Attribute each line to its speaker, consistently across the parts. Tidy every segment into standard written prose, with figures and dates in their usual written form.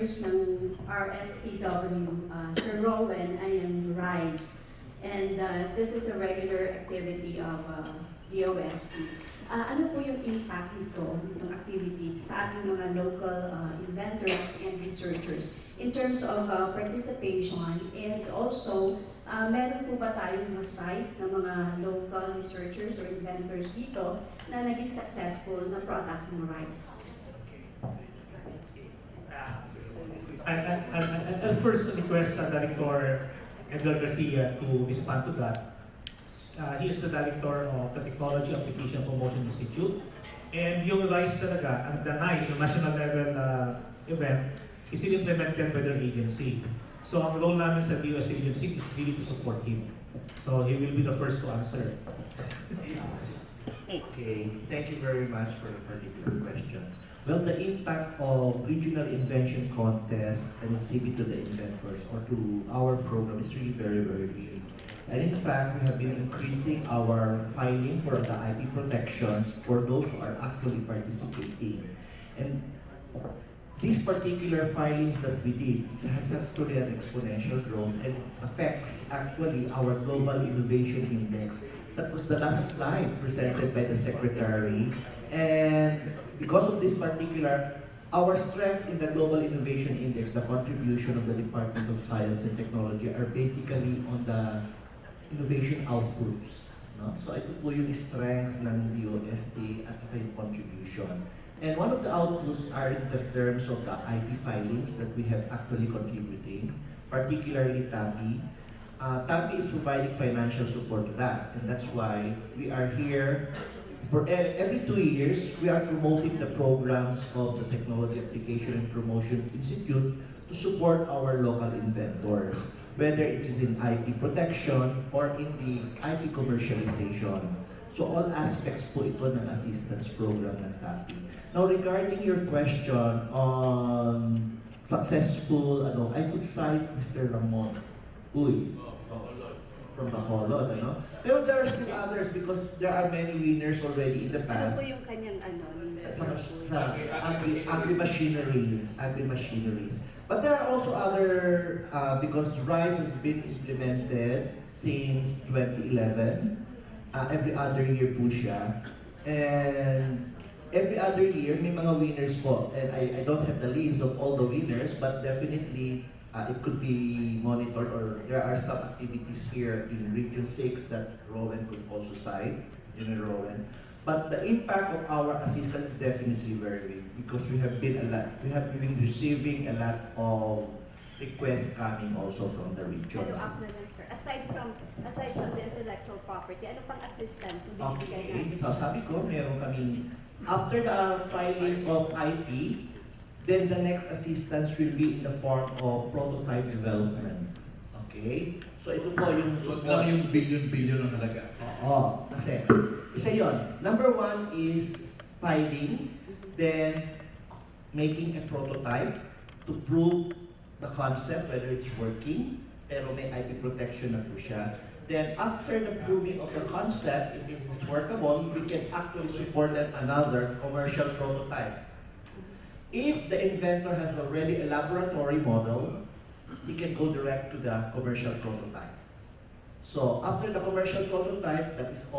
Speaker 1: members ng RSTW, Sir Rowan, I am RICE. And this is a regular activity of DOST. Ano po yung impact nitong activity sa ating mga local inventors and researchers in terms of participation, and also meron po ba tayong mga site ng mga local researchers or inventors dito na naging successful na product ng RICE?
Speaker 2: I'll first request Director Edward Garcia to respond to that. He is the director of the Technology Application Promotion Institute. And yung RICE talaga, and the NICE, yung national level event, is implemented by their agency. So ang role namin sa DOST agencies is really to support him. So he will be the first to answer.
Speaker 3: Okay, thank you very much for the particular question. Well, the impact of regional invention contest and exhibit to the inventors or to our program is really very, very big. And in fact, we have been increasing our filing for the IP protections for those who are actually participating. And these particular filings that we did has actually an exponential growth and affects actually our Global Innovation Index. That was the last slide presented by the Secretary. And because of this particular, our strength in the Global Innovation Index, the contribution of the Department of Science and Technology are basically on the innovation outputs. No? So ito po yung strength ng DOST at ito yung contribution. And one of the outputs are in the terms of the IP filings that we have actually contributing, particularly TAPI. TAPI is providing financial support to that, and that's why we are here. For every 2 years, we are promoting the programs of the Technology Application and Promotion Institute to support our local inventors, whether it is in IP protection or in the IP commercialization. So all aspects po ito ng assistance program ng TAPI. Now regarding your question on successful, I could cite Mr. Ramon Uy from Bacolod, Pero there are still others because there are many winners already in the past.
Speaker 1: Ano po yung kanyang
Speaker 3: Agri-machineries. But there are also other, because RICE has been implemented since 2011. Every other year po siya. And every other year, may mga winners po. And I don't have the list of all the winners, but definitely it could be monitored, or there are some activities here in Region 6 that Rowan could also cite, General Rowan. But the impact of our assistance is definitely very big because we have been receiving a lot of requests coming also from the region.
Speaker 1: Sir, aside from the intellectual property, ano pang assistance yung binibigay natin?
Speaker 3: Okay, so sabi ko, meron kami, after the filing of IP, then the next assistance will be in the form of prototype development. Okay? So ito po yung support.
Speaker 4: So yung billion-billion ang halaga.
Speaker 3: Oo, kasi isa yon. Number 1 is filing, then making a prototype to prove the concept, whether it's working, pero may IP protection na po siya. Then after the proving of the concept, if it is workable, we can actually support them another commercial prototype. If the inventor has already a laboratory model, he can go direct to the commercial prototype. So after the commercial prototype, these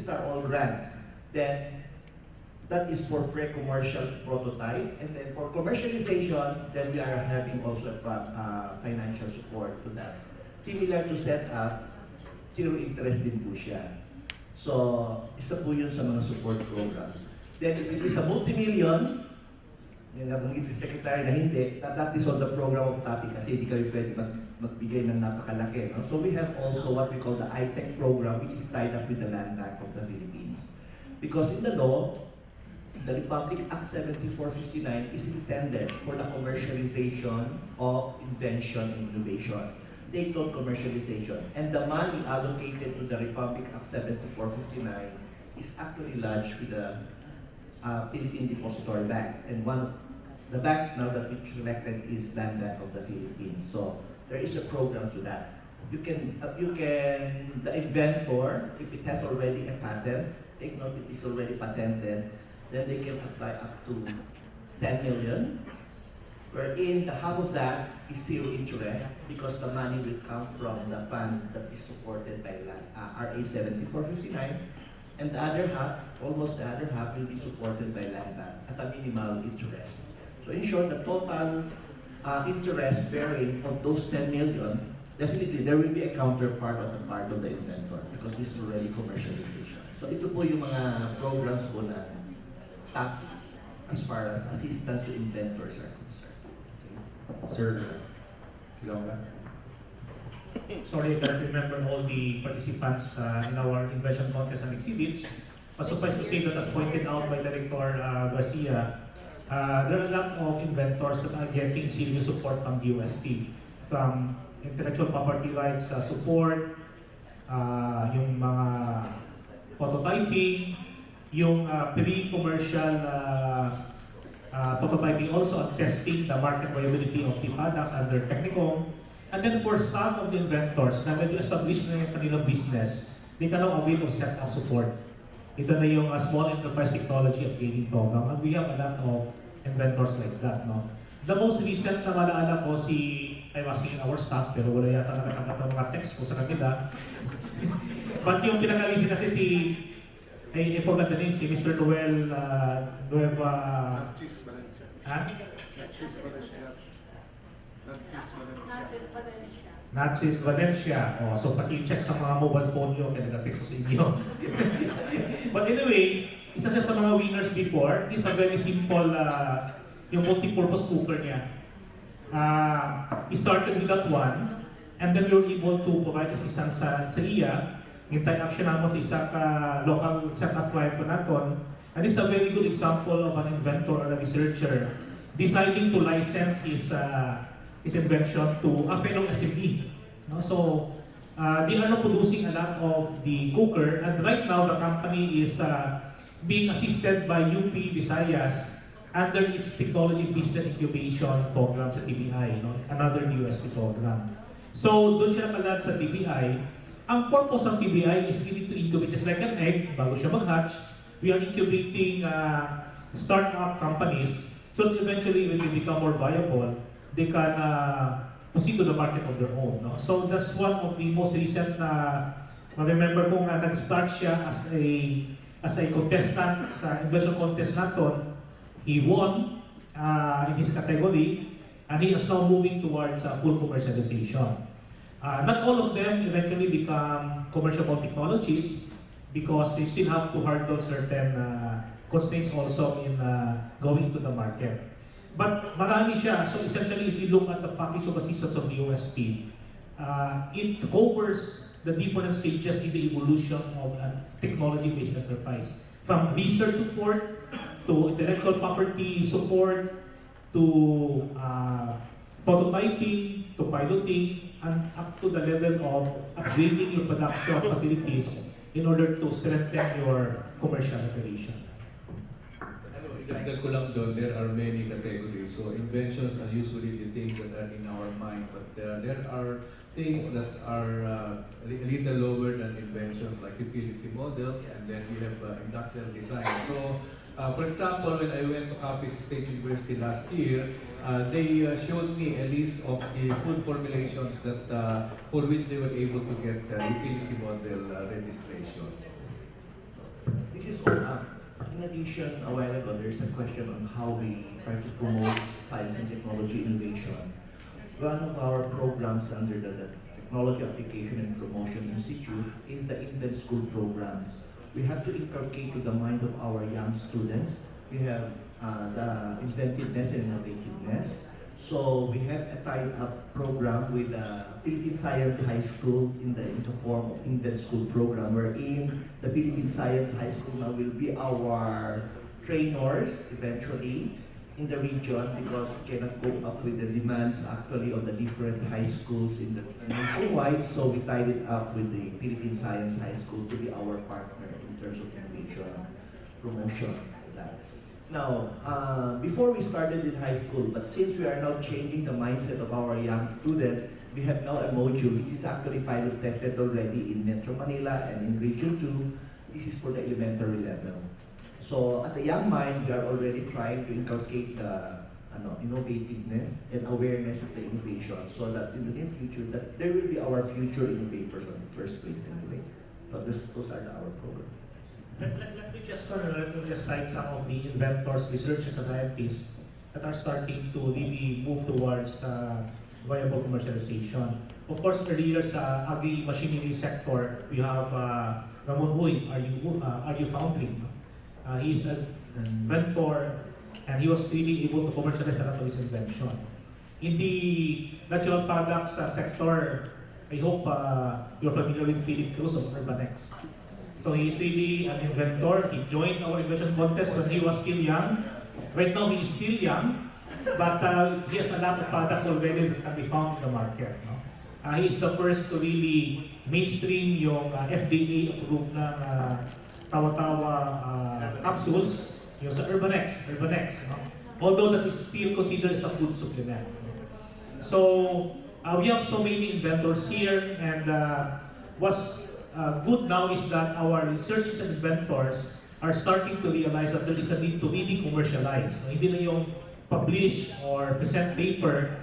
Speaker 3: are all grants. Then that is for pre-commercial prototype, and then for commercialization, then we are having also financial support to that. Similar to set up, zero interest din po siya. So isa po yun sa mga support programs. Then if it is a multi-million, yung nabanggit si Secretary na hindi, that is on the program of TAPI kasi hindi kami pwede magbigay ng napakalaki. No? So we have also what we call the ITech program, which is tied up with the Land Bank of the Philippines. Because in the law, the Republic Act 7459 is intended for the commercialization of invention and innovations. Take note, commercialization. And the money allocated to the Republic Act 7459 is actually lodged with the Philippine Depository Bank. And the bank now that we selected is Land Bank of the Philippines. So there is a program to that. The inventor, if it has already a patent, take note it is already patented, then they can apply up to 10 million wherein the half of that is zero interest because the money will come from the fund that is supported by RA 7459, and the other half, almost the other half, will be supported by land bank at a minimal interest. So in short, the total interest bearing of those 10 million, definitely there will be a counterpart on the part of the inventor because this is already commercialization. So ito po yung mga programs po na top as far as assistance to inventors are concerned.
Speaker 4: Sir, Silonga?
Speaker 2: Sorry, I can't remember all the participants in our invention contest and exhibits. But suffice to say that, as pointed out by Director Garcia, there are a lot of inventors that are getting serious support from DOST, from intellectual property rights support, yung mga prototyping, yung pre-commercial prototyping also, and testing the market viability of the products under Technicom. And then for some of the inventors na medyo established na yung kanilang business, they can now avail of set-up support. Ito na yung Small Enterprise Technology Upgrading Program, and we have a lot of inventors like that. No? The most recent na malaala ko I'm asking our staff, pero wala yata nakatanggap ng mga text ko sa kanila. But yung pinakalisin kasi I forgot the name, si Mr. Noel Nueva... Nazis Valencia. Oh, so pati check sa mga mobile phone nyo, kaya nag-text ko sa inyo. But anyway, isa siya sa mga winners before. It's a very simple, yung multi-purpose cooker niya. He started with that one, and then we were able to provide assistance sa iya. Hintay up siya naman sa isang local setup client ko naton. And it's a very good example of an inventor or a researcher deciding to license his invention to a fellow SME. No? So, they are now producing a lot of the cooker, and right now the company is being assisted by UP Visayas under its Technology Business Incubation Program sa TBI, no? Another UST program. So, doon siya nakalad sa TBI. Ang purpose ng TBI is really to incubate just like an egg bago siya mag-hatch. We are incubating startup companies so that eventually when they become more viable, they can proceed to the market of their own. No? So that's one of the most recent na remember ko nga nag-start siya as a contestant sa invention contest naton. He won in his category, and he is now moving towards full commercialization. Not all of them eventually become commercial technologies because they still have to hurdle certain constraints also in going to the market. But marami siya. So essentially, if you look at the package of assistance of the DOST, it covers the different stages in the evolution of a technology-based enterprise. From research support to intellectual property support to prototyping to piloting, and up to the level of upgrading your production facilities in order to strengthen your commercial operation.
Speaker 4: Dagdag ko lang doon, there are many categories. So inventions are usually the things that are in our mind, but there are things that are a little lower than inventions, like utility models, and then we have industrial design. So, for example, when I went to Capiz State University last year, they showed me a list of the food formulations that for which they were able to get utility model registration.
Speaker 3: This is all in addition, a while ago, there's a question on how we try to promote science and technology innovation. One of our programs under the Technology Application and Promotion Institute is the Invent School programs. We have to inculcate to the mind of our young students. We have the inventiveness and innovativeness. So we have a tied-up program with the Philippine Science High School in the form of Invent School program, wherein the Philippine Science High School now will be our trainers eventually in the region because we cannot cope up with the demands actually of the different high schools in the nationwide. So we tied it up with the Philippine Science High School to be our partner in terms of innovation promotion. Now, before we started in high school, but since we are now changing the mindset of our young students, we have now a module which is actually pilot tested already in Metro Manila and in Region 2. This is for the elementary level. So at the young mind, we are already trying to inculcate the innovativeness and awareness of the innovation, so that in the near future, that there will be our future innovators in the first place anyway. So those are our program.
Speaker 2: Let me just cite some of the inventors, researchers, and scientists that are starting to really move towards viable commercialization. Of course, earlier sa agri-machinery sector, we have Ramonhui, RU Foundry. He is an inventor, and he was really able to commercialize a lot of his invention. In the natural products sector, I hope you're familiar with Philip Cruz of Urbanex. So he's really an inventor. He joined our invention contest when he was still young. Right now, he is still young, but he has a lot of products already that can be found in the market. No? He is the first to really mainstream yung FDA-approved na tawa-tawa capsules, yung sa Urbanex. No? Although that is still considered as a food supplement. So, we have so many inventors here, and what's good now is that our researchers and inventors are starting to realize that there is a need to really commercialize. No? Hindi na yung publish or present paper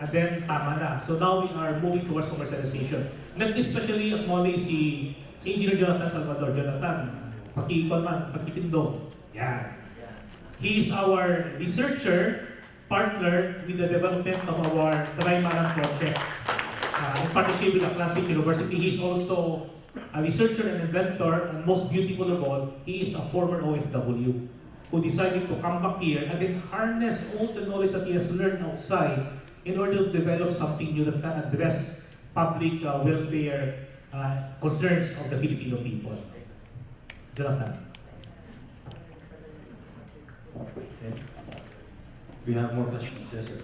Speaker 2: and then tama na. So now we are moving towards commercialization. Let me especially acknowledge si Engineer Jonathan Salvador. Jonathan, pakitindong. Yeah. He is our researcher partner with the development of our Trimaran project. In partnership with the Classic University, he is also a researcher and inventor, and most beautiful of all, he is a former OFW who decided to come back here and then harness all the knowledge that he has learned outside in order to develop something new that can address public welfare concerns of the Filipino people. Jonathan.
Speaker 5: We have more questions, yes sir.